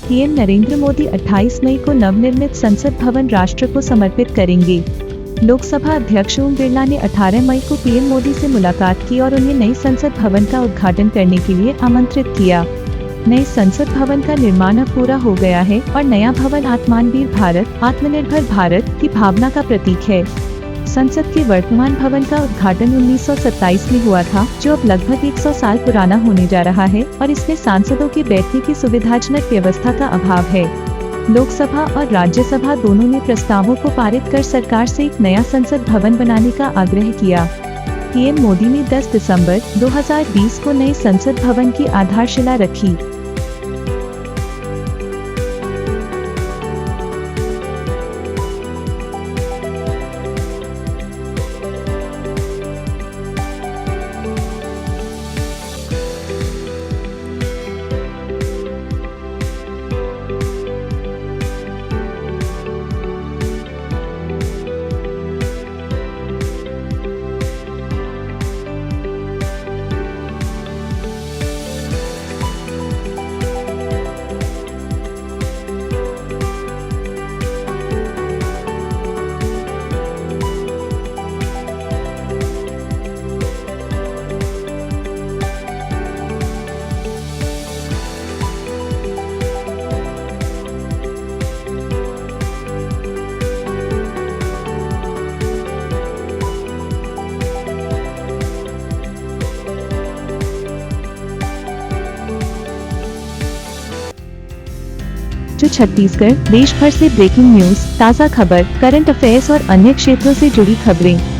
PM Narendra Modi 28 मई को नवनिर्मित संसद भवन राष्ट्र को समर्पित करेंगे। लोकसभा अध्यक्ष ओम बिरला ने 18 मई को पीएम मोदी से मुलाकात की और उन्हें नई संसद भवन का उद्घाटन करने के लिए आमंत्रित किया। नए संसद भवन का निर्माण अब पूरा हो गया है और नया भवन आत्मनिर्भर भारत, आत्मनिर्भर भारत की भावना का प्रतीक है। संसद के वर्तमान भवन का उद्घाटन 1927 में हुआ था, जो अब लगभग 100 साल पुराना होने जा रहा है और इसमें सांसदों के बैठने की सुविधाजनक व्यवस्था का अभाव है। लोकसभा और राज्यसभा दोनों ने प्रस्तावों को पारित कर सरकार से एक नया संसद भवन बनाने का आग्रह किया। पीएम मोदी ने 10 दिसंबर 2020 को नए संसद भवन की आधारशिला रखी। जो छत्तीसगढ़ देश भर से ब्रेकिंग न्यूज, ताज़ा खबर, करंट अफेयर्स और अन्य क्षेत्रों से जुड़ी खबरें